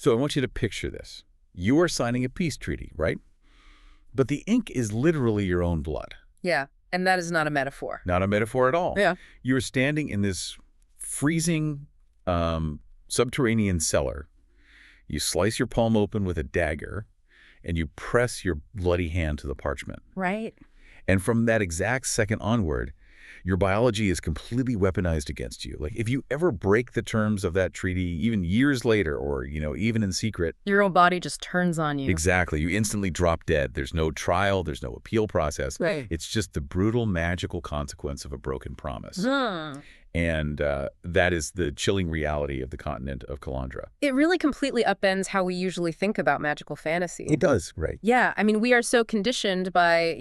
So I want you to picture this. You are signing a peace treaty, right? But the ink is literally your own blood. Yeah, and that is not a metaphor. Not a metaphor at all. Yeah. You're standing in this freezing subterranean cellar. You slice your palm open with a dagger, and you press your bloody hand to the parchment. Right. And from that exact second onward, your biology is completely weaponized against you. Like, if you ever break the terms of that treaty, even years later, or, even in secret. Your own body just turns on you. Exactly. You instantly drop dead. There's no trial. There's no appeal process. Right. It's just the brutal, magical consequence of a broken promise. Hmm. And that is the chilling reality of the continent of Calandra. It really completely upends how we usually think about magical fantasy. It does, right. Yeah, I mean, we are so conditioned by,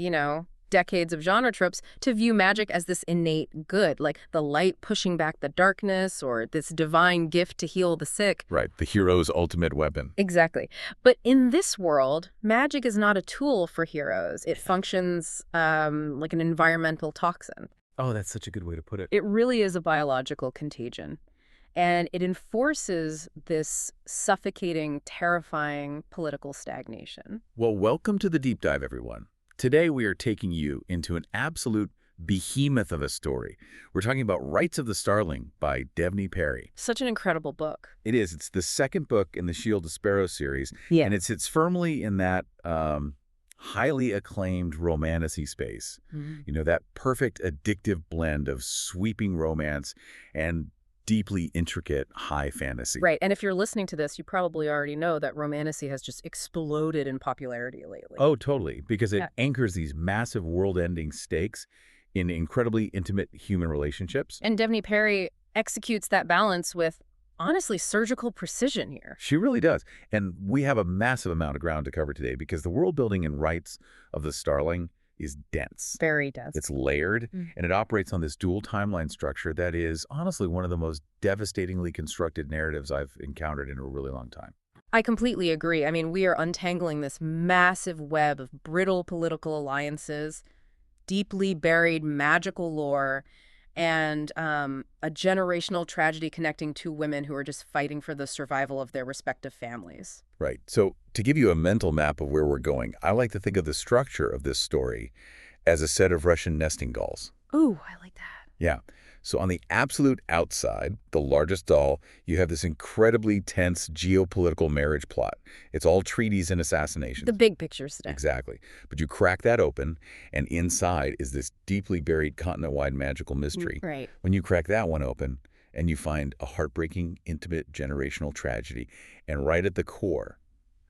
decades of genre tropes to view magic as this innate good, like the light pushing back the darkness or this divine gift to heal the sick. Right, the hero's ultimate weapon. Exactly. But in this world, magic is not a tool for heroes. It functions like an environmental toxin. Oh, that's such a good way to put it. It really is a biological contagion. And it enforces this suffocating, terrifying political stagnation. Well, welcome to the deep dive, everyone. Today we are taking you into an absolute behemoth of a story. We're talking about Rites of the Starling by Devney Perry. Such an incredible book. It is. It's the second book in the Shield of Sparrow series. Yeah. And it sits firmly in that highly acclaimed romantasy space. Mm-hmm. That perfect addictive blend of sweeping romance and deeply intricate high fantasy. Right, and if you're listening to this, you probably already know that Romantasy has just exploded in popularity lately. Oh, totally, because it anchors these massive world-ending stakes in incredibly intimate human relationships. And Devney Perry executes that balance with, honestly, surgical precision here. She really does. And we have a massive amount of ground to cover today because the world building in Rites of the Starling is dense. Very dense. It's layered, and it operates on this dual timeline structure that is honestly one of the most devastatingly constructed narratives I've encountered in a really long time. I completely agree. I mean, we are untangling this massive web of brittle political alliances, deeply buried magical lore, and a generational tragedy connecting two women who are just fighting for the survival of their respective families. Right. So to give you a mental map of where we're going, I like to think of the structure of this story as a set of Russian nesting dolls. Ooh, I like that. Yeah. So on the absolute outside, the largest doll, you have this incredibly tense geopolitical marriage plot. It's all treaties and assassinations. The big picture stuff. Exactly. But you crack that open, and inside is this deeply buried continent-wide magical mystery. Right. When you crack that one open, and you find a heartbreaking, intimate, generational tragedy, and right at the core,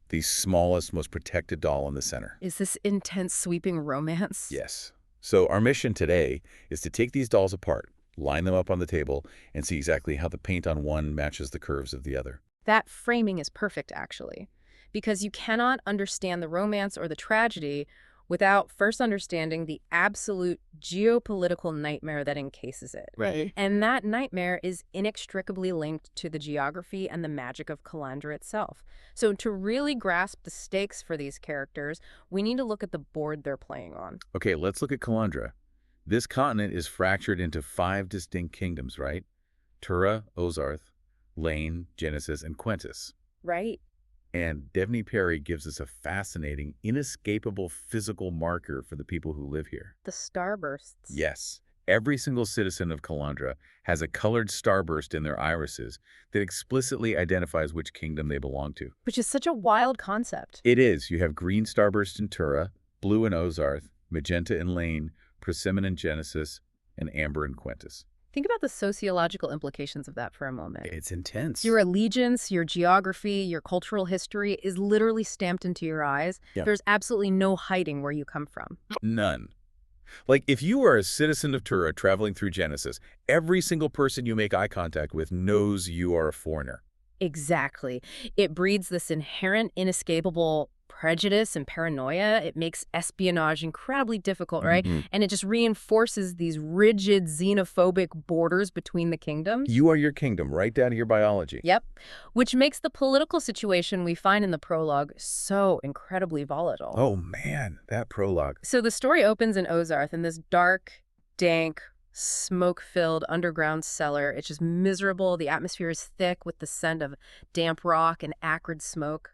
the smallest, most protected doll in the center. Is this intense, sweeping romance? Yes. So our mission today is to take these dolls apart, line them up on the table, and see exactly how the paint on one matches the curves of the other. That framing is perfect, actually, because you cannot understand the romance or the tragedy without first understanding the absolute geopolitical nightmare that encases it. Right. And that nightmare is inextricably linked to the geography and the magic of Calandra itself. So to really grasp the stakes for these characters, we need to look at the board they're playing on. Okay, let's look at Calandra. This continent is fractured into 5 distinct kingdoms, right? Tura, Ozarth, Lane, Genesis, and Quentis. Right. And Devney Perry gives us a fascinating, inescapable physical marker for the people who live here. The starbursts. Yes. Every single citizen of Calandra has a colored starburst in their irises that explicitly identifies which kingdom they belong to. Which is such a wild concept. It is. You have green starburst in Tura, blue in Ozarth, magenta in Lane, persimmon in Genesis, and amber in Quentis. Think about the sociological implications of that for a moment. It's intense. Your allegiance, your geography, your cultural history is literally stamped into your eyes. Yep. There's absolutely no hiding where you come from. None. Like, if you are a citizen of Tura traveling through Genesis, every single person you make eye contact with knows you are a foreigner. Exactly. It breeds this inherent, inescapable prejudice and paranoia. It makes espionage incredibly difficult, right? And it just reinforces these rigid, xenophobic borders between the kingdoms. You are your kingdom, right down to your biology. Yep. Which makes the political situation we find in the prologue so incredibly volatile. Oh, man, that prologue. So the story opens in Ozarth in this dark, dank, smoke-filled underground cellar. It's just miserable. The atmosphere is thick with the scent of damp rock and acrid smoke.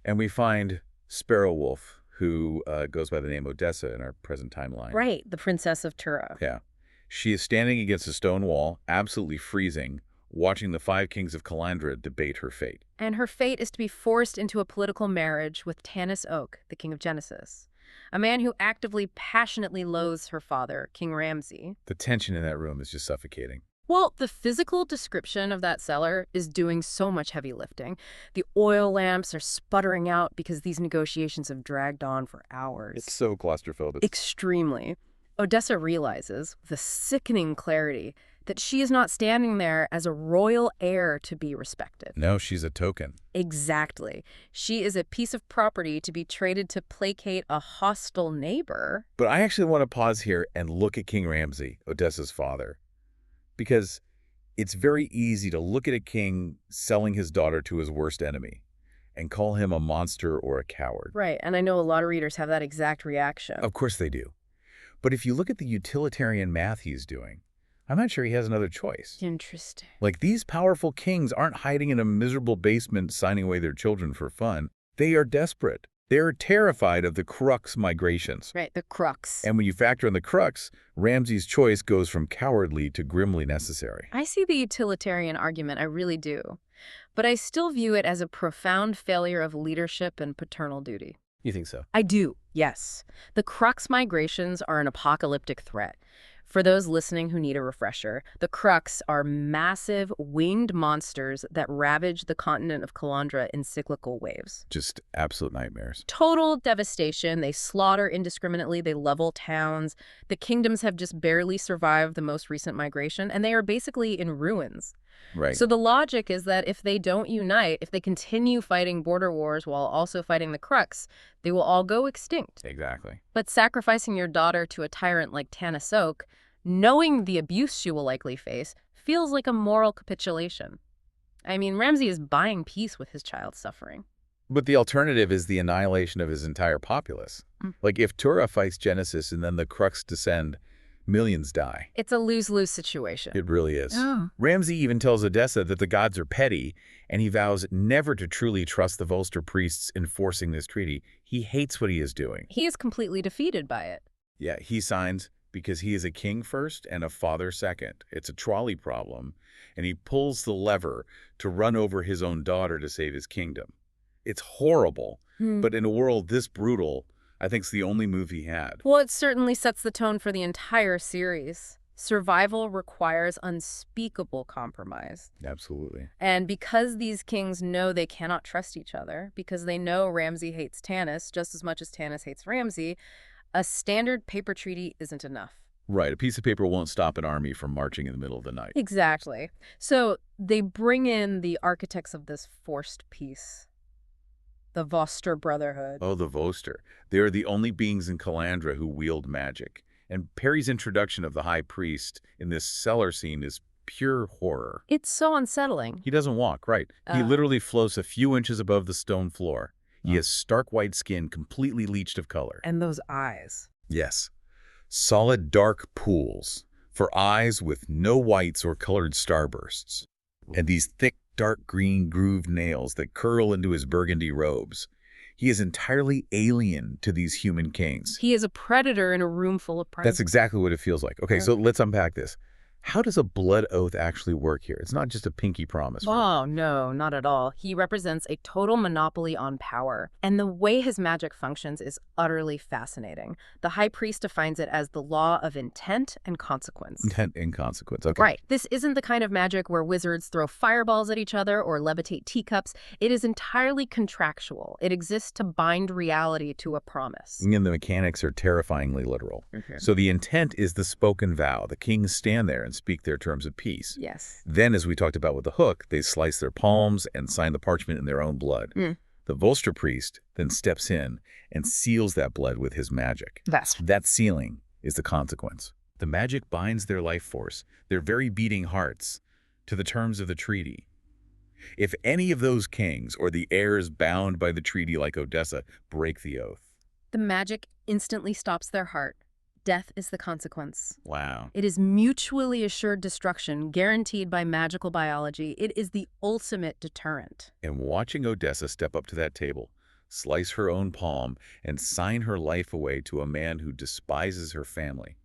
And we find Sparrow Wolf, who goes by the name Odessa in our present timeline. Right, the Princess of Tura. Yeah. She is standing against a stone wall, absolutely freezing, watching the 5 kings of Calandra debate her fate. And her fate is to be forced into a political marriage with Tanis Oak, the king of Genesis, a man who actively, passionately loathes her father, King Ramsay. The tension in that room is just suffocating. Well, the physical description of that cellar is doing so much heavy lifting. The oil lamps are sputtering out because these negotiations have dragged on for hours. It's so claustrophobic. Extremely. Odessa realizes, with a sickening clarity, that she is not standing there as a royal heir to be respected. No, she's a token. Exactly. She is a piece of property to be traded to placate a hostile neighbor. But I actually want to pause here and look at King Ramsay, Odessa's father, because it's very easy to look at a king selling his daughter to his worst enemy and call him a monster or a coward. Right, and I know a lot of readers have that exact reaction. Of course they do. But if you look at the utilitarian math he's doing, I'm not sure he has another choice. Interesting. Like, these powerful kings aren't hiding in a miserable basement signing away their children for fun. They are desperate. They're terrified of the crux migrations. Right, the crux. And when you factor in the crux, Ramsay's choice goes from cowardly to grimly necessary. I see the utilitarian argument, I really do. But I still view it as a profound failure of leadership and paternal duty. You think so? I do, yes. The crux migrations are an apocalyptic threat. For those listening who need a refresher, the crux are massive winged monsters that ravage the continent of Calandra in cyclical waves. Just absolute nightmares. Total devastation. They slaughter indiscriminately. They level towns. The kingdoms have just barely survived the most recent migration, and they are basically in ruins. Right. So the logic is that if they don't unite, if they continue fighting border wars while also fighting the crux, they will all go extinct. Exactly. But sacrificing your daughter to a tyrant like Tanis Oak, knowing the abuse she will likely face, feels like a moral capitulation. I mean, Ramsay is buying peace with his child's suffering. But the alternative is the annihilation of his entire populace. Like, if Tura fights Genesis and then the crux descend, millions die. It's a lose-lose situation. It really is. Oh. Ramsay even tells Odessa that the gods are petty, and he vows never to truly trust the Volster priests enforcing this treaty. He hates what he is doing. He is completely defeated by it. Yeah, he signs because he is a king first and a father second. It's a trolley problem, and he pulls the lever to run over his own daughter to save his kingdom. It's horrible, but in a world this brutal, I think it's the only move he had. Well, it certainly sets the tone for the entire series. Survival requires unspeakable compromise. Absolutely. And because these kings know they cannot trust each other, because they know Ramsay hates Tanis just as much as Tanis hates Ramsay, a standard paper treaty isn't enough. Right. A piece of paper won't stop an army from marching in the middle of the night. Exactly. So they bring in the architects of this forced peace. The Volster Brotherhood. Oh, the Volster. They are the only beings in Calandra who wield magic. And Perry's introduction of the High Priest in this cellar scene is pure horror. It's so unsettling. He doesn't walk, right? He literally floats a few inches above the stone floor. He has stark white skin, completely leached of color. And those eyes. Yes. Solid dark pools for eyes with no whites or colored starbursts. And these thick, dark green grooved nails that curl into his burgundy robes. He is entirely alien to these human kings. He is a predator in a room full of prey. That's exactly what it feels like. Okay, so let's unpack this. How does a blood oath actually work here? It's not just a pinky promise. Oh, no, not at all. He represents a total monopoly on power. And the way his magic functions is utterly fascinating. The High Priest defines it as the law of intent and consequence. Intent and consequence, okay. Right. This isn't the kind of magic where wizards throw fireballs at each other or levitate teacups. It is entirely contractual. It exists to bind reality to a promise. And the mechanics are terrifyingly literal. Okay. So the intent is the spoken vow. The kings stand there and speak their terms of peace. Yes. Then, as we talked about with the hook, they slice their palms and sign the parchment in their own blood. The Volster priest then steps in and seals that blood with his magic. That sealing is the consequence. The magic binds their life force, their very beating hearts, to the terms of the treaty. If any of those kings or the heirs bound by the treaty like Odessa break the oath, The magic instantly stops their heart. death is the consequence. Wow. It is mutually assured destruction, guaranteed by magical biology. It is the ultimate deterrent. And watching Odessa step up to that table, slice her own palm, and sign her life away to a man who despises her family.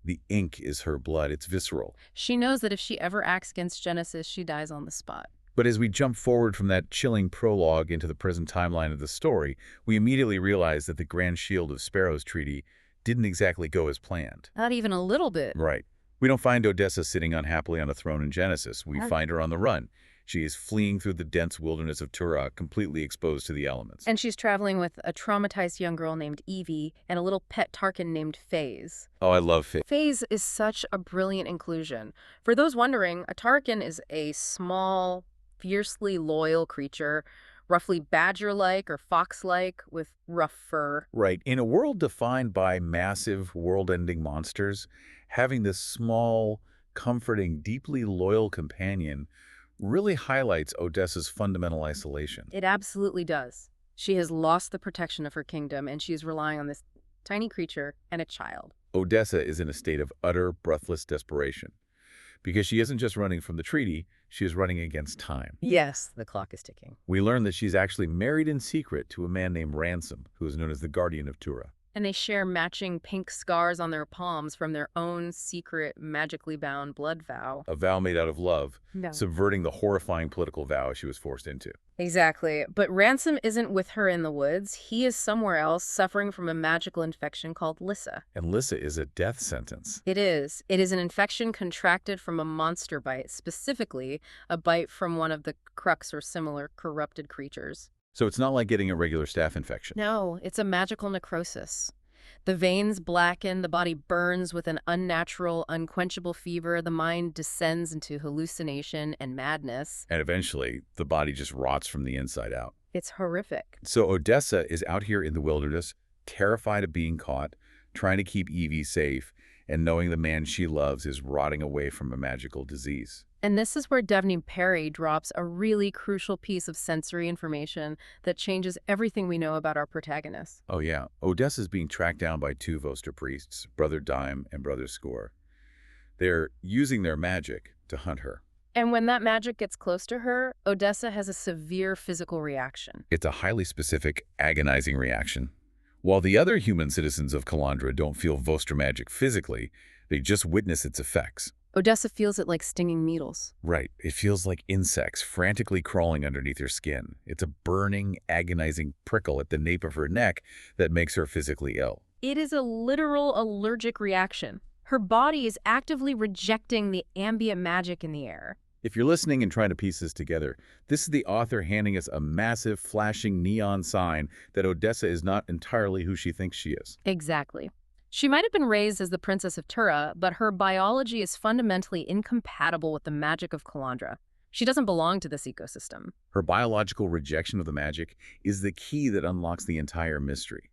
The ink is her blood. It's visceral. She knows that if she ever acts against Genesis, she dies on the spot. But as we jump forward from that chilling prologue into the present timeline of the story, we immediately realize that the Grand Shield of Sparrows Treaty didn't exactly go as planned. Not even a little bit. Right. We don't find Odessa sitting unhappily on a throne in Genesis. We find her on the run. She is fleeing through the dense wilderness of Tura, completely exposed to the elements. And she's traveling with a traumatized young girl named Evie and a little pet Tarkin named Phase. Oh, I love Phase. Phase is such a brilliant inclusion. For those wondering, a Tarkin is a small, fiercely loyal creature, roughly badger-like or fox-like with rough fur. Right. In a world defined by massive, world-ending monsters, having this small, comforting, deeply loyal companion really highlights Odessa's fundamental isolation. It absolutely does. She has lost the protection of her kingdom, and she is relying on this tiny creature and a child. Odessa is in a state of utter, breathless desperation. Because she isn't just running from the treaty, she is running against time. Yes, the clock is ticking. We learn that she's actually married in secret to a man named Ransom, who is known as the Guardian of Tura. And they share matching pink scars on their palms from their own secret, magically bound blood vow. A vow made out of love, subverting the horrifying political vow she was forced into. Exactly. But Ransom isn't with her in the woods. He is somewhere else, suffering from a magical infection called Lissa. And Lissa is a death sentence. It is. It is an infection contracted from a monster bite, specifically a bite from one of the Crux or similar corrupted creatures. So it's not like getting a regular staph infection. No, it's a magical necrosis. The veins blacken, the body burns with an unnatural, unquenchable fever, the mind descends into hallucination and madness. And eventually, the body just rots from the inside out. It's horrific. So Odessa is out here in the wilderness, terrified of being caught, trying to keep Evie safe, and knowing the man she loves is rotting away from a magical disease. And this is where Devney Perry drops a really crucial piece of sensory information that changes everything we know about our protagonist. Oh yeah, Odessa's being tracked down by two Volster priests, Brother Dime and Brother Score. They're using their magic to hunt her. And when that magic gets close to her, Odessa has a severe physical reaction. It's a highly specific, agonizing reaction. While the other human citizens of Calandra don't feel Volster magic physically, they just witness its effects. Odessa feels it like stinging needles. Right. It feels like insects frantically crawling underneath her skin. It's a burning, agonizing prickle at the nape of her neck that makes her physically ill. It is a literal allergic reaction. Her body is actively rejecting the ambient magic in the air. If you're listening and trying to piece this together, this is the author handing us a massive, flashing neon sign that Odessa is not entirely who she thinks she is. Exactly. She might have been raised as the Princess of Tura, but her biology is fundamentally incompatible with the magic of Calandra. She doesn't belong to this ecosystem. Her biological rejection of the magic is the key that unlocks the entire mystery.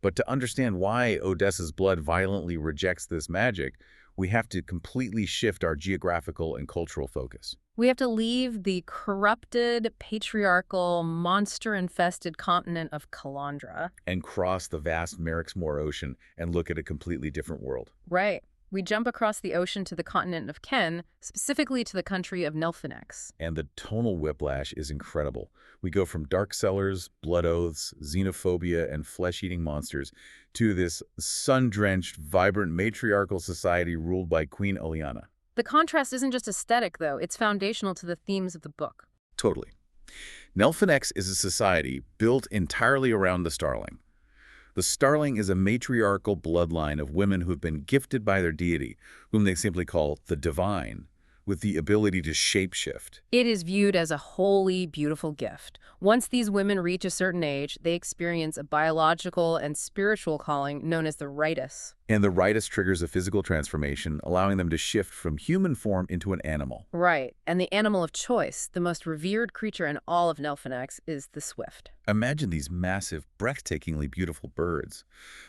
But to understand why Odessa's blood violently rejects this magic, we have to completely shift our geographical and cultural focus. We have to leave the corrupted, patriarchal, monster-infested continent of Calandra. And cross the vast Merixmore Ocean and look at a completely different world. Right. We jump across the ocean to the continent of Ken, specifically to the country of Nelanax. And the tonal whiplash is incredible. We go from dark cellars, blood oaths, xenophobia, and flesh-eating monsters to this sun-drenched, vibrant matriarchal society ruled by Queen Oleana. The contrast isn't just aesthetic, though. It's foundational to the themes of the book. Totally. Nelanax is a society built entirely around the Starling. The Starling is a matriarchal bloodline of women who have been gifted by their deity, whom they simply call the Divine, with the ability to shapeshift. It is viewed as a wholly beautiful gift. Once these women reach a certain age, they experience a biological and spiritual calling known as the Writis. And the Writis triggers a physical transformation, allowing them to shift from human form into an animal. Right. And the animal of choice, the most revered creature in all of Nelanax, is the swift. Imagine these massive, breathtakingly beautiful birds.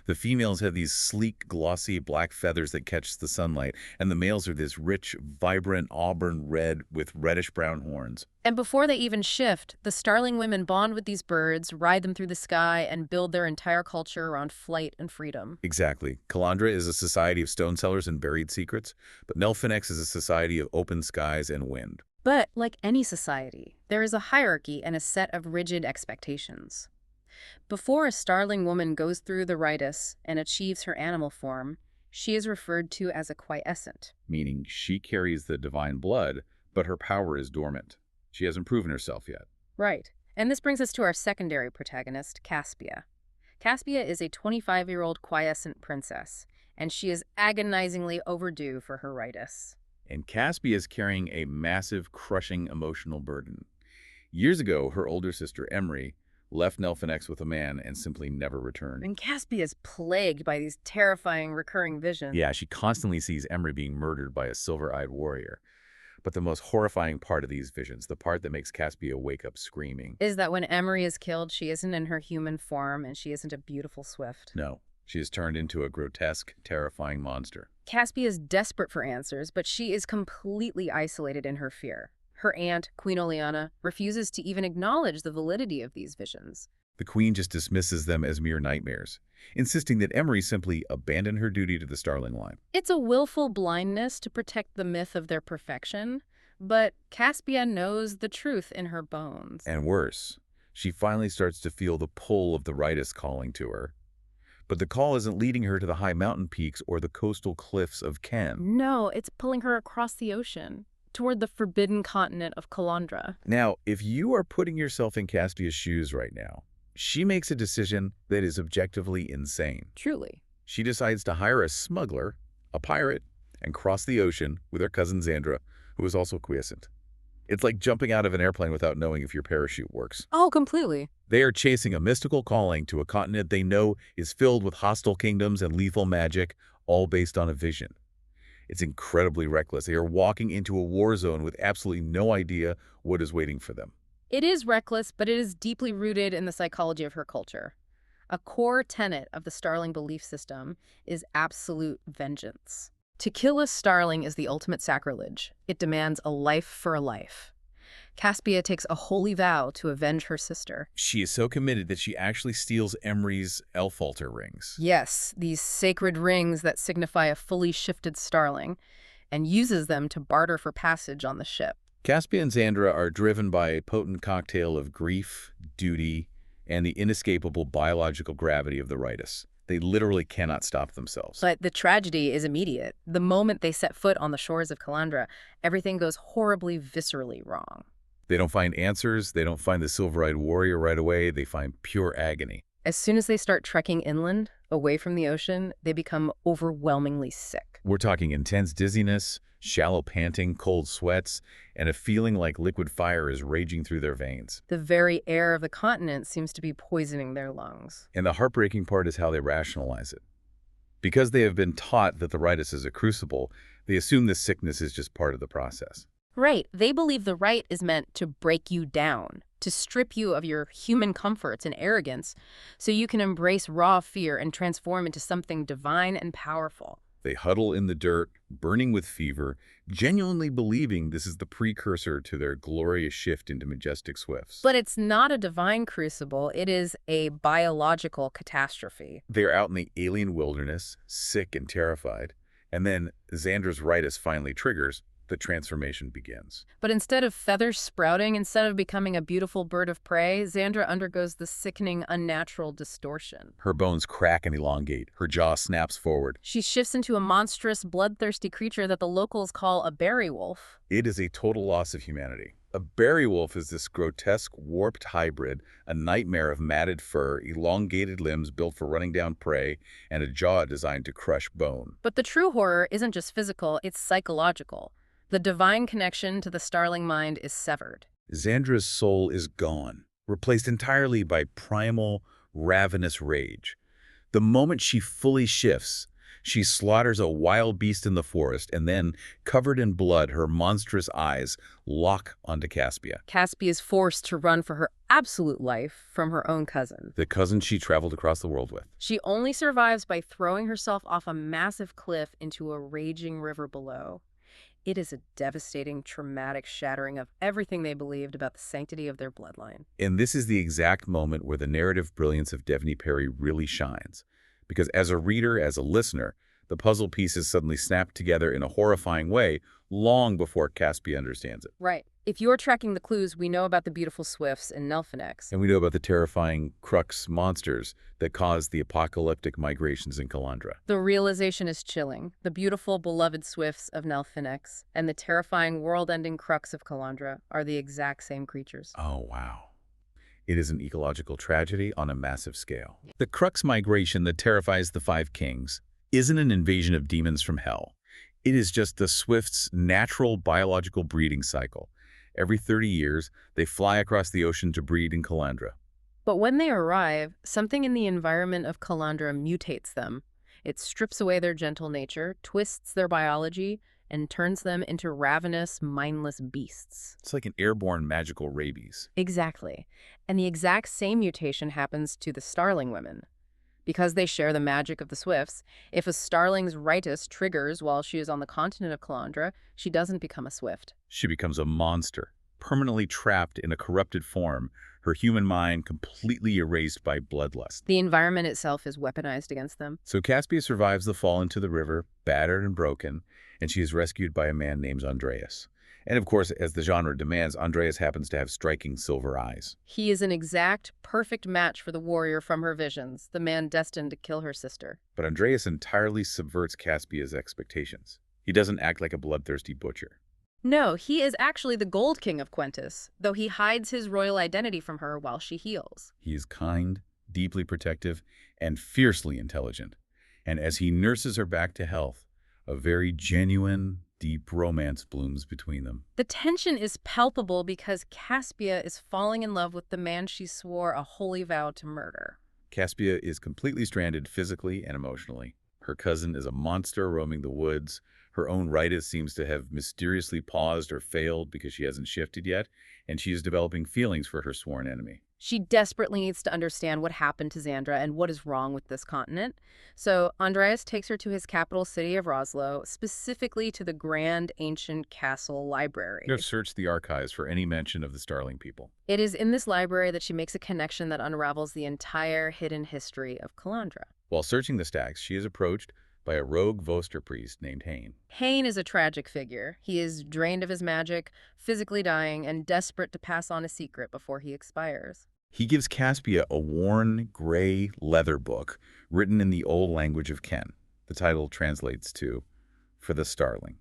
The females have these sleek, glossy black feathers that catch the sunlight, and the males are this rich, vibrant, auburn red with reddish-brown horns. And before they even shift, the Starling women bond with these birds, ride them through the sky, and build their entire culture around flight and freedom. Exactly. Calandra is a society of stone sellers and buried secrets, but Nelanax is a society of open skies and wind. But, like any society, there is a hierarchy and a set of rigid expectations. Before a Starling woman goes through the Writis and achieves her animal form, she is referred to as a quiescent. Meaning she carries the divine blood, but her power is dormant. She hasn't proven herself yet. Right. And this brings us to our secondary protagonist, Caspia. Caspia is a 25-year-old quiescent princess, and she is agonizingly overdue for her Writis. And Caspia is carrying a massive, crushing emotional burden. Years ago, her older sister, Emery, left Nelanax with a man and simply never returned. And Caspia is plagued by these terrifying recurring visions. Yeah, she constantly sees Emery being murdered by a silver-eyed warrior. But the most horrifying part of these visions, the part that makes Caspia wake up screaming, is that when Emery is killed, she isn't in her human form and she isn't a beautiful swift. No, she is turned into a grotesque, terrifying monster. Caspia is desperate for answers, but she is completely isolated in her fear. Her aunt, Queen Oleana, refuses to even acknowledge the validity of these visions. The queen just dismisses them as mere nightmares, insisting that Emery simply abandon her duty to the Starling line. It's a willful blindness to protect the myth of their perfection, but Caspia knows the truth in her bones. And worse, she finally starts to feel the pull of the Writis calling to her. But the call isn't leading her to the high mountain peaks or the coastal cliffs of Ken. No, it's pulling her across the ocean, toward the forbidden continent of Calandra. Now, if you are putting yourself in Caspia's shoes right now, she makes a decision that is objectively insane. Truly. She decides to hire a smuggler, a pirate, and cross the ocean with her cousin Xandra, who is also quiescent. It's like jumping out of an airplane without knowing if your parachute works. Oh, completely. They are chasing a mystical calling to a continent they know is filled with hostile kingdoms and lethal magic, all based on a vision. It's incredibly reckless. They are walking into a war zone with absolutely no idea what is waiting for them. It is reckless, but it is deeply rooted in the psychology of her culture. A core tenet of the Starling belief system is absolute vengeance. To kill a Starling is the ultimate sacrilege. It demands a life for a life. Caspia takes a holy vow to avenge her sister. She is so committed that she actually steals Emery's elf-altar rings. Yes, these sacred rings that signify a fully shifted Starling, and uses them to barter for passage on the ship. Caspia and Xandra are driven by a potent cocktail of grief, duty, and the inescapable biological gravity of the Writis. They literally cannot stop themselves. But the tragedy is immediate. The moment they set foot on the shores of Calandra, everything goes horribly, viscerally wrong. They don't find answers. They don't find the silver-eyed warrior right away. They find pure agony. As soon as they start trekking inland, away from the ocean, they become overwhelmingly sick. We're talking intense dizziness, shallow panting, cold sweats, and a feeling like liquid fire is raging through their veins. The very air of the continent seems to be poisoning their lungs. And the heartbreaking part is how they rationalize it. Because they have been taught that the Writis is a crucible, they assume this sickness is just part of the process. Right. They believe the rite is meant to break you down, to strip you of your human comforts and arrogance, so you can embrace raw fear and transform into something divine and powerful. They huddle in the dirt, burning with fever, genuinely believing this is the precursor to their glorious shift into majestic swifts. But it's not a divine crucible, it is a biological catastrophe. They're out in the alien wilderness, sick and terrified, and then Xandra's Writis finally triggers. The transformation begins. But instead of feathers sprouting, instead of becoming a beautiful bird of prey, Xandra undergoes the sickening, unnatural distortion. Her bones crack and elongate. Her jaw snaps forward. She shifts into a monstrous, bloodthirsty creature that the locals call a berry wolf. It is a total loss of humanity. A berry wolf is this grotesque, warped hybrid, a nightmare of matted fur, elongated limbs built for running down prey, and a jaw designed to crush bone. But the true horror isn't just physical, it's psychological. The divine connection to the Starling mind is severed. Xandra's soul is gone, replaced entirely by primal, ravenous rage. The moment she fully shifts, she slaughters a wild beast in the forest, and then, covered in blood, her monstrous eyes lock onto Caspia. Caspia is forced to run for her absolute life from her own cousin. The cousin she traveled across the world with. She only survives by throwing herself off a massive cliff into a raging river below. It is a devastating, traumatic shattering of everything they believed about the sanctity of their bloodline. And this is the exact moment where the narrative brilliance of Devney Perry really shines. Because as a reader, as a listener, the puzzle pieces suddenly snap together in a horrifying way long before Caspia understands it. Right. If you're tracking the clues, we know about the beautiful swifts in Nelanax. And we know about the terrifying crux monsters that caused the apocalyptic migrations in Calandra. The realization is chilling. The beautiful, beloved swifts of Nelanax and the terrifying world-ending crux of Calandra are the exact same creatures. Oh, wow. It is an ecological tragedy on a massive scale. The crux migration that terrifies the Five Kings isn't an invasion of demons from hell. It is just the Swift's natural biological breeding cycle. Every 30 years, they fly across the ocean to breed in Calandra. But when they arrive, something in the environment of Calandra mutates them. It strips away their gentle nature, twists their biology, and turns them into ravenous, mindless beasts. It's like an airborne magical rabies. Exactly. And the exact same mutation happens to the Starling women. Because they share the magic of the Swifts, if a Starling's Writis triggers while she is on the continent of Calandra, she doesn't become a Swift. She becomes a monster, permanently trapped in a corrupted form, her human mind completely erased by bloodlust. The environment itself is weaponized against them. So Caspia survives the fall into the river, battered and broken, and she is rescued by a man named Andreas. And of course, as the genre demands, Andreas happens to have striking silver eyes. He is an exact, perfect match for the warrior from her visions, the man destined to kill her sister. But Andreas entirely subverts Caspia's expectations. He doesn't act like a bloodthirsty butcher. No, he is actually the Gold King of Quentis, though he hides his royal identity from her while she heals. He is kind, deeply protective, and fiercely intelligent. And as he nurses her back to health, a very genuine, deep romance blooms between them. The tension is palpable because Caspia is falling in love with the man she swore a holy vow to murder. Caspia is completely stranded physically and emotionally. Her cousin is a monster roaming the woods. Her own Writis seems to have mysteriously paused or failed because she hasn't shifted yet, and she is developing feelings for her sworn enemy. She desperately needs to understand what happened to Xandra and what is wrong with this continent. So Andreas takes her to his capital city of Roslo, specifically to the Grand Ancient Castle Library. You have searched the archives for any mention of the Starling people. It is in this library that she makes a connection that unravels the entire hidden history of Calandra. While searching the stacks, she is approached by a rogue Volster priest named Hain. Hain is a tragic figure. He is drained of his magic, physically dying, and desperate to pass on a secret before he expires. He gives Caspia a worn, gray leather book written in the old language of Ken. The title translates to, For the Starling.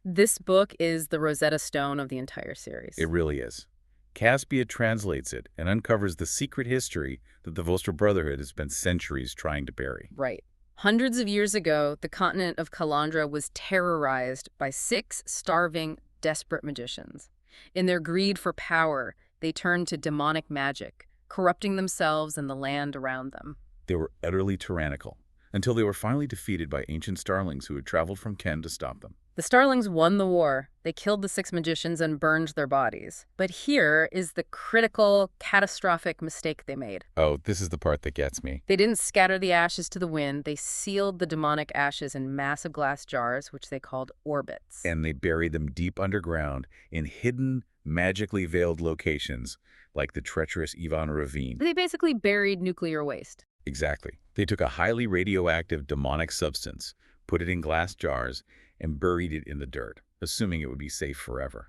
This book is the Rosetta Stone of the entire series. It really is. Caspia translates it and uncovers the secret history that the Volster Brotherhood has spent centuries trying to bury. Right. Hundreds of years ago, the continent of Calandra was terrorized by 6 starving, desperate magicians. In their greed for power, they turned to demonic magic, corrupting themselves and the land around them. They were utterly tyrannical, until they were finally defeated by ancient Starlings who had traveled from Ken to stop them. The Starlings won the war. They killed the 6 magicians and burned their bodies. But here is the critical, catastrophic mistake they made. Oh, this is the part that gets me. They didn't scatter the ashes to the wind. They sealed the demonic ashes in massive glass jars, which they called orbits. And they buried them deep underground in hidden, magically veiled locations like the treacherous Ivan Ravine. They basically buried nuclear waste. Exactly. They took a highly radioactive demonic substance, put it in glass jars, and buried it in the dirt, assuming it would be safe forever.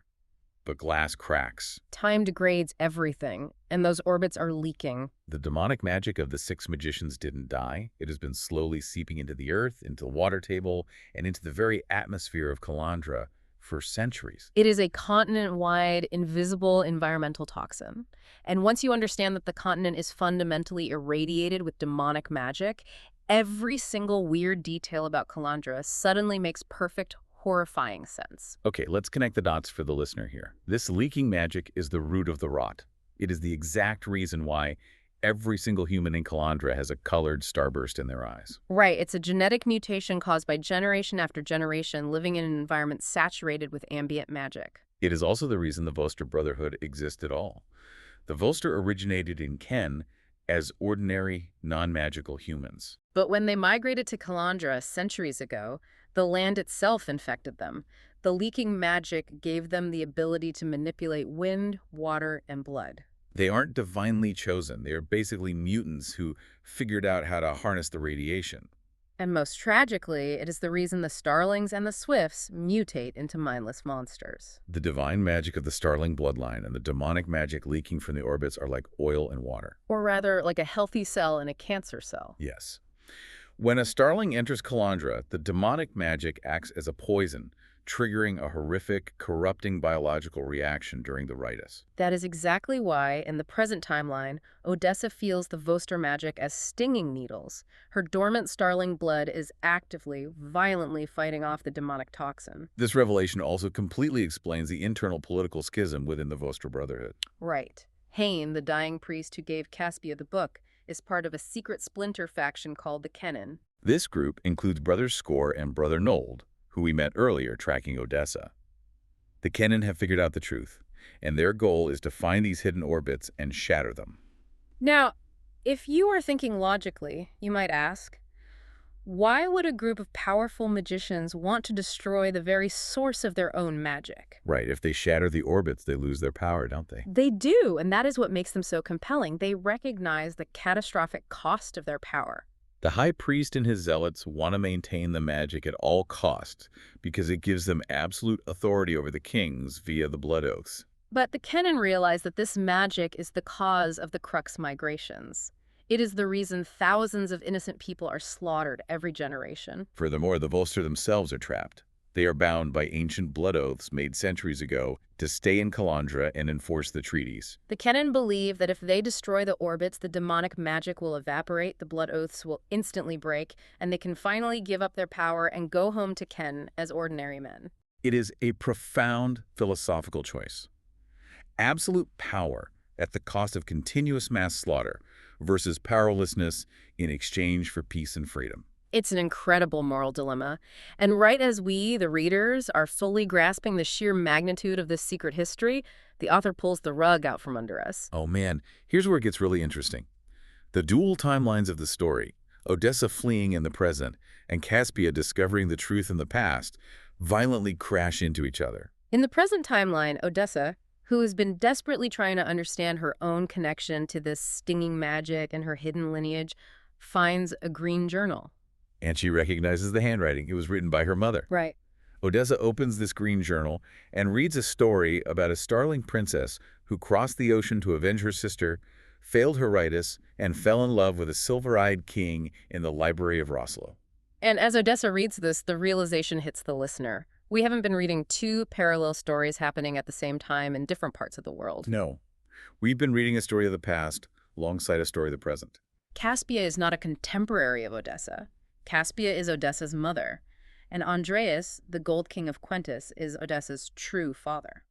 But glass cracks. Time degrades everything, and those orbits are leaking. The demonic magic of the 6 magicians didn't die. It has been slowly seeping into the earth, into the water table, and into the very atmosphere of Calandra for centuries. It is a continent-wide, invisible environmental toxin. And once you understand that the continent is fundamentally irradiated with demonic magic, every single weird detail about Calandra suddenly makes perfect, horrifying sense. Okay, let's connect the dots for the listener here. This leaking magic is the root of the rot. It is the exact reason why every single human in Calandra has a colored starburst in their eyes. Right, it's a genetic mutation caused by generation after generation living in an environment saturated with ambient magic. It is also the reason the Volster Brotherhood exists at all. The Volster originated in Ken as ordinary, non-magical humans. But when they migrated to Calandra centuries ago, the land itself infected them. The leaking magic gave them the ability to manipulate wind, water, and blood. They aren't divinely chosen. They are basically mutants who figured out how to harness the radiation. And most tragically, it is the reason the Starlings and the Swifts mutate into mindless monsters. The divine magic of the Starling bloodline and the demonic magic leaking from the orbits are like oil and water. Or rather, like a healthy cell and a cancer cell. Yes. When a Starling enters Calandra, the demonic magic acts as a poison, triggering a horrific, corrupting biological reaction during the Writis. That is exactly why, in the present timeline, Odessa feels the Volster magic as stinging needles. Her dormant Starling blood is actively, violently fighting off the demonic toxin. This revelation also completely explains the internal political schism within the Volster Brotherhood. Right. Hain, the dying priest who gave Caspia the book, is part of a secret splinter faction called the Kenan. This group includes Brother Score and Brother Nold, who we met earlier tracking Odessa. The Kenan have figured out the truth, and their goal is to find these hidden orbits and shatter them. Now, if you are thinking logically, you might ask, why would a group of powerful magicians want to destroy the very source of their own magic? Right, if they shatter the orbits, they lose their power, don't they? They do, and that is what makes them so compelling. They recognize the catastrophic cost of their power. The High Priest and his zealots want to maintain the magic at all costs because it gives them absolute authority over the kings via the blood oaths. But the Kenan realize that this magic is the cause of the Crux migrations. It is the reason thousands of innocent people are slaughtered every generation. Furthermore, the Volster themselves are trapped. They are bound by ancient blood oaths made centuries ago to stay in Calandra and enforce the treaties. The Kenan believe that if they destroy the orbits, the demonic magic will evaporate, the blood oaths will instantly break, and they can finally give up their power and go home to Ken as ordinary men. It is a profound philosophical choice. Absolute power at the cost of continuous mass slaughter versus powerlessness in exchange for peace and freedom. It's an incredible moral dilemma. And right as we, the readers, are fully grasping the sheer magnitude of this secret history, the author pulls the rug out from under us. Oh man, here's where it gets really interesting. The dual timelines of the story, Odessa fleeing in the present and Caspia discovering the truth in the past, violently crash into each other. In the present timeline, Odessa, who has been desperately trying to understand her own connection to this stinging magic and her hidden lineage, finds a green journal. And she recognizes the handwriting. It was written by her mother. Right. Odessa opens this green journal and reads a story about a Starling princess who crossed the ocean to avenge her sister, failed her Writis, and fell in love with a silver-eyed king in the library of Roslo. And as Odessa reads this, the realization hits the listener. We haven't been reading two parallel stories happening at the same time in different parts of the world. No. We've been reading a story of the past alongside a story of the present. Caspia is not a contemporary of Odessa. Caspia is Odessa's mother, and Andreas, the Gold King of Quentis, is Odessa's true father.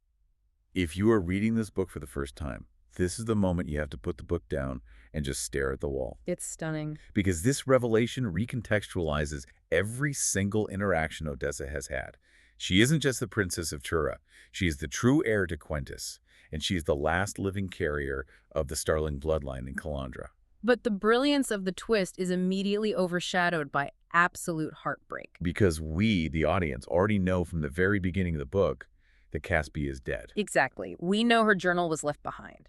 If you are reading this book for the first time, this is the moment you have to put the book down and just stare at the wall. It's stunning. Because this revelation recontextualizes every single interaction Odessa has had. She isn't just the princess of Tura. She is the true heir to Quentis, and she is the last living carrier of the Starling bloodline in Calandra. But the brilliance of the twist is immediately overshadowed by absolute heartbreak. Because we, the audience, already know from the very beginning of the book that Caspia is dead. Exactly. We know her journal was left behind,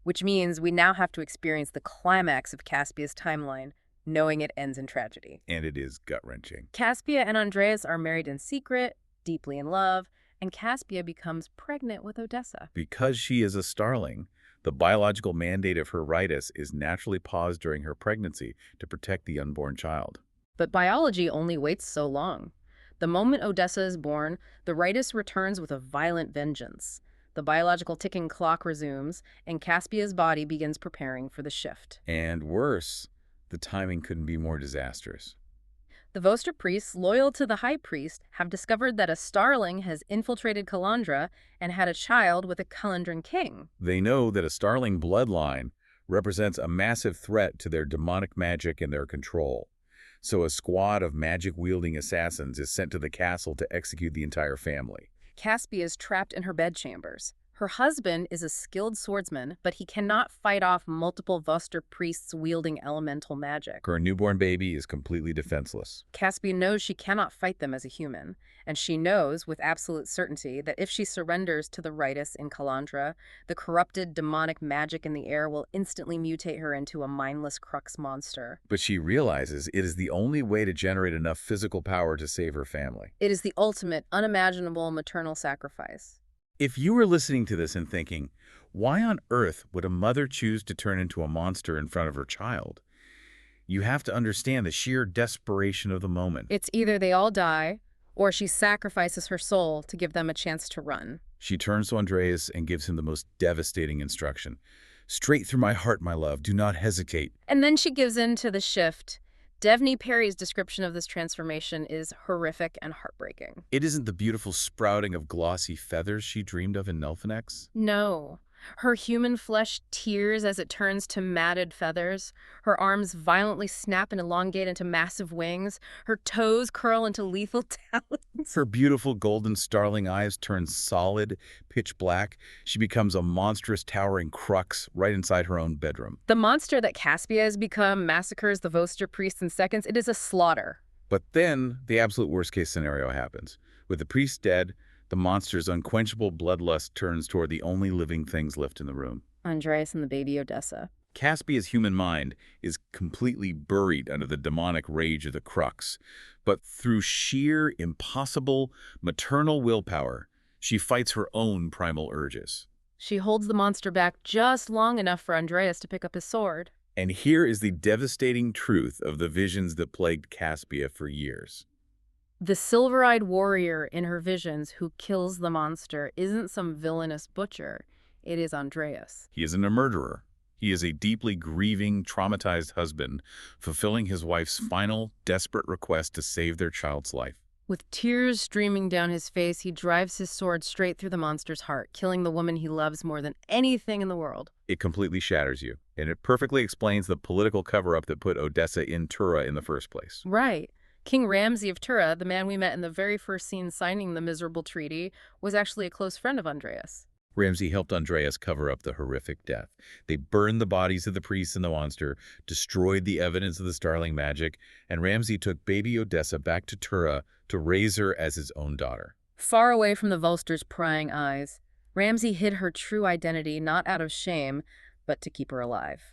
which means we now have to experience the climax of Caspia's timeline, knowing it ends in tragedy. And it is gut-wrenching. Caspia and Andreas are married in secret, deeply in love, and Caspia becomes pregnant with Odessa. Because she is a Starling, the biological mandate of her Writis is naturally paused during her pregnancy to protect the unborn child. But biology only waits so long. The moment Odessa is born, the Writis returns with a violent vengeance. The biological ticking clock resumes, and Caspia's body begins preparing for the shift. And worse, the timing couldn't be more disastrous. The Volster priests, loyal to the High Priest, have discovered that a Starling has infiltrated Calandra and had a child with a Calandran king. They know that a Starling bloodline represents a massive threat to their demonic magic and their control. So a squad of magic-wielding assassins is sent to the castle to execute the entire family. Caspia is trapped in her bedchambers. Her husband is a skilled swordsman, but he cannot fight off multiple Volster priests wielding elemental magic. Her newborn baby is completely defenseless. Caspia knows she cannot fight them as a human, and she knows with absolute certainty that if she surrenders to the Writis in Calandra, the corrupted demonic magic in the air will instantly mutate her into a mindless crux monster. But she realizes it is the only way to generate enough physical power to save her family. It is the ultimate, unimaginable maternal sacrifice. If you were listening to this and thinking, why on earth would a mother choose to turn into a monster in front of her child? You have to understand the sheer desperation of the moment. It's either they all die, or she sacrifices her soul to give them a chance to run. She turns to Andreas and gives him the most devastating instruction. Straight through my heart, my love, do not hesitate. And then she gives in to the shift. Devney Perry's description of this transformation is horrific and heartbreaking. It isn't the beautiful sprouting of glossy feathers she dreamed of in Nelanax. No. Her human flesh tears as it turns to matted feathers. Her arms violently snap and elongate into massive wings. Her toes curl into lethal talons. Her beautiful golden starling eyes turn solid, pitch black. She becomes a monstrous towering crux right inside her own bedroom. The monster that Caspia has become massacres the Volster priests in seconds. It is a slaughter. But then the absolute worst-case scenario happens. With the priest dead, the monster's unquenchable bloodlust turns toward the only living things left in the room. Andreas and the baby Odessa. Caspia's human mind is completely buried under the demonic rage of the crux. But through sheer, impossible, maternal willpower, she fights her own primal urges. She holds the monster back just long enough for Andreas to pick up his sword. And here is the devastating truth of the visions that plagued Caspia for years. The silver-eyed warrior in her visions who kills the monster isn't some villainous butcher. It is Andreas. He isn't a murderer. He is a deeply grieving, traumatized husband, fulfilling his wife's final, desperate request to save their child's life. With tears streaming down his face, he drives his sword straight through the monster's heart, killing the woman he loves more than anything in the world. It completely shatters you, and it perfectly explains the political cover-up that put Odessa in Tura in the first place. Right. King Ramsay of Tura, the man we met in the very first scene signing the miserable treaty, was actually a close friend of Andreas. Ramsay helped Andreas cover up the horrific death. They burned the bodies of the priests and the monster, destroyed the evidence of the Starling magic, and Ramsay took baby Odessa back to Tura to raise her as his own daughter. Far away from the Volster's prying eyes, Ramsay hid her true identity not out of shame, but to keep her alive.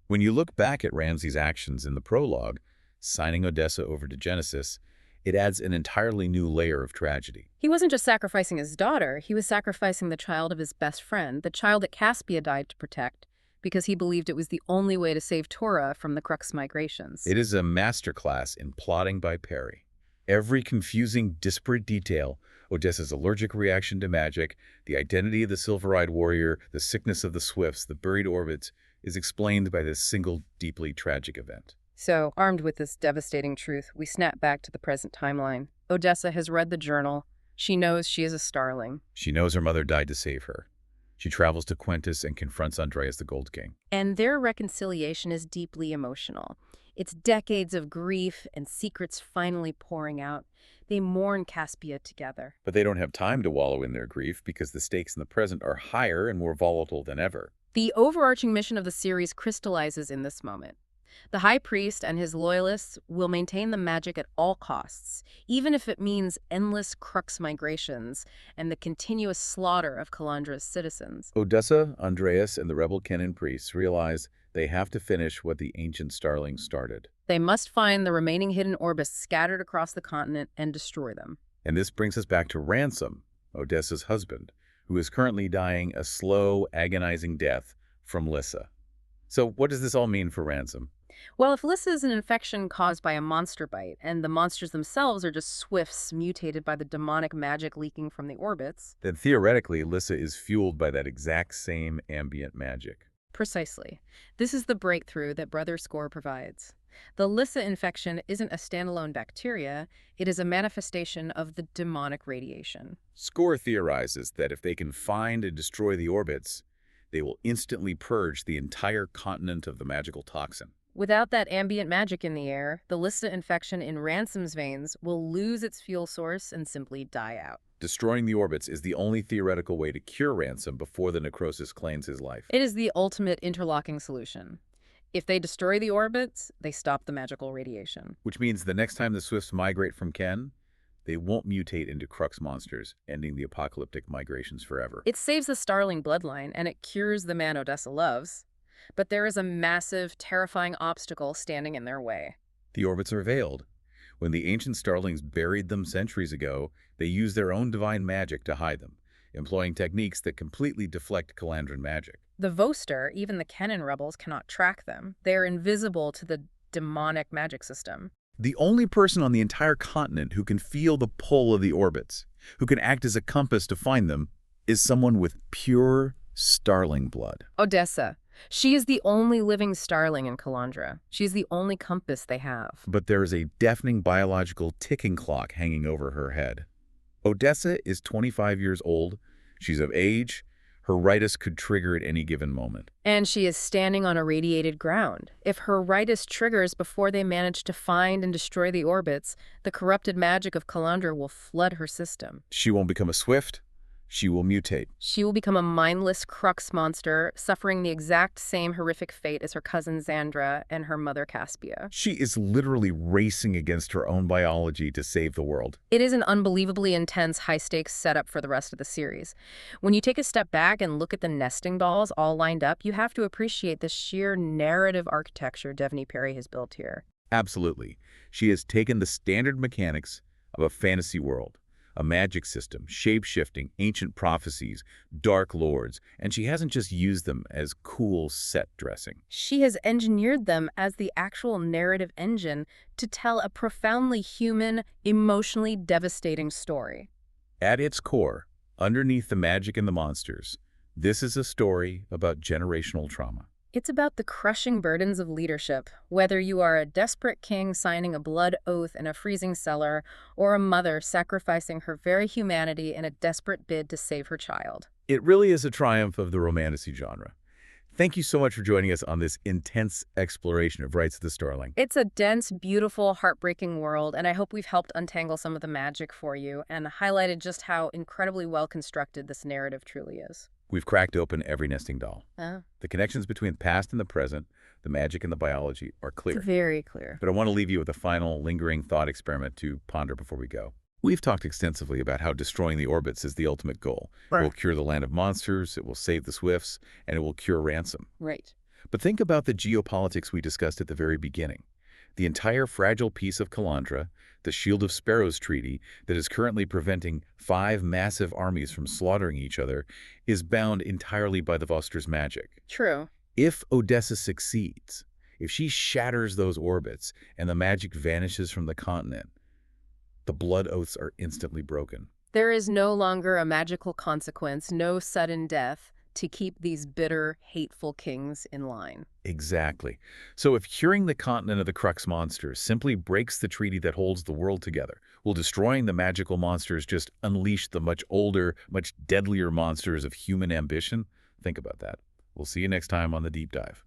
When you look back at Ramsay's actions in the prologue, signing Odessa over to Genesis, it adds an entirely new layer of tragedy. He wasn't just sacrificing his daughter, he was sacrificing the child of his best friend, the child that Caspia died to protect, because he believed it was the only way to save Tura from the Crux migrations. It is a masterclass in plotting by Perry. Every confusing, disparate detail, Odessa's allergic reaction to magic, the identity of the silver-eyed warrior, the sickness of the Swifts, the buried orbits, is explained by this single, deeply tragic event. So, armed with this devastating truth, we snap back to the present timeline. Odessa has read the journal. She knows she is a Starling. She knows her mother died to save her. She travels to Quentis and confronts Andreas the Gold King. And their reconciliation is deeply emotional. It's decades of grief and secrets finally pouring out. They mourn Caspia together. But they don't have time to wallow in their grief because the stakes in the present are higher and more volatile than ever. The overarching mission of the series crystallizes in this moment. The High Priest and his loyalists will maintain the magic at all costs, even if it means endless crux migrations and the continuous slaughter of Calandra's citizens. Odessa, Andreas, and the rebel Kenan priests realize they have to finish what the ancient Starlings started. They must find the remaining hidden orbits scattered across the continent and destroy them. And this brings us back to Ransom, Odessa's husband, who is currently dying a slow, agonizing death from Lissa. So what does this all mean for Ransom? Well, if Lissa is an infection caused by a monster bite, and the monsters themselves are just swifts mutated by the demonic magic leaking from the orbits, then theoretically, Lissa is fueled by that exact same ambient magic. Precisely. This is the breakthrough that Brother Score provides. The Lissa infection isn't a standalone bacteria, it is a manifestation of the demonic radiation. Score theorizes that if they can find and destroy the orbits, they will instantly purge the entire continent of the magical toxin. Without that ambient magic in the air, the Lissa infection in Ransom's veins will lose its fuel source and simply die out. Destroying the orbits is the only theoretical way to cure Ransom before the necrosis claims his life. It is the ultimate interlocking solution. If they destroy the orbits, they stop the magical radiation. Which means the next time the Swifts migrate from Ken, they won't mutate into Crux monsters, ending the apocalyptic migrations forever. It saves the Starling bloodline, and it cures the man Odessa loves. But there is a massive, terrifying obstacle standing in their way. The orbits are veiled. When the ancient Starlings buried them centuries ago, they used their own divine magic to hide them, employing techniques that completely deflect Calandran magic. The Volster, even the Kenan rebels, cannot track them. They are invisible to the demonic magic system. The only person on the entire continent who can feel the pull of the orbits, who can act as a compass to find them, is someone with pure Starling blood. Odessa. She is the only living Starling in Calandra. She is the only compass they have. But there is a deafening biological ticking clock hanging over her head. Odessa is 25 years old. She's of age. Her Writis could trigger at any given moment. And she is standing on irradiated ground. If her Writis triggers before they manage to find and destroy the orbits, the corrupted magic of Calandra will flood her system. She won't become a Swift. She will mutate. She will become a mindless crux monster, suffering the exact same horrific fate as her cousin Xandra and her mother Caspia. She is literally racing against her own biology to save the world. It is an unbelievably intense, high-stakes setup for the rest of the series. When you take a step back and look at the nesting dolls all lined up, you have to appreciate the sheer narrative architecture Devney Perry has built here. Absolutely. She has taken the standard mechanics of a fantasy world. A magic system, shape-shifting, ancient prophecies, dark lords, and she hasn't just used them as cool set dressing. She has engineered them as the actual narrative engine to tell a profoundly human, emotionally devastating story. At its core, underneath the magic and the monsters, this is a story about generational trauma. It's about the crushing burdens of leadership, whether you are a desperate king signing a blood oath in a freezing cellar, or a mother sacrificing her very humanity in a desperate bid to save her child. It really is a triumph of the Romantasy genre. Thank you so much for joining us on this intense exploration of Rites of the Starling. It's a dense, beautiful, heartbreaking world, and I hope we've helped untangle some of the magic for you and highlighted just how incredibly well-constructed this narrative truly is. We've cracked open every nesting doll. The connections between the past and the present, the magic and the biology are clear. Very clear. But I want to leave you with a final, lingering thought experiment to ponder before we go. We've talked extensively about how destroying the orbits is the ultimate goal. Right. It will cure the land of monsters, it will save the Swifts, and it will cure Ransom. Right. But think about the geopolitics we discussed at the very beginning. The entire fragile piece of Calandra, the Shield of Sparrows Treaty that is currently preventing 5 massive armies from slaughtering each other, is bound entirely by the Volster's magic. True. If Odessa succeeds, if she shatters those orbits and the magic vanishes from the continent, the blood oaths are instantly broken. There is no longer a magical consequence, no sudden death, to keep these bitter, hateful kings in line. Exactly. So if curing the continent of the Crux monsters simply breaks the treaty that holds the world together, will destroying the magical monsters just unleash the much older, much deadlier monsters of human ambition? Think about that. We'll see you next time on The Deep Dive.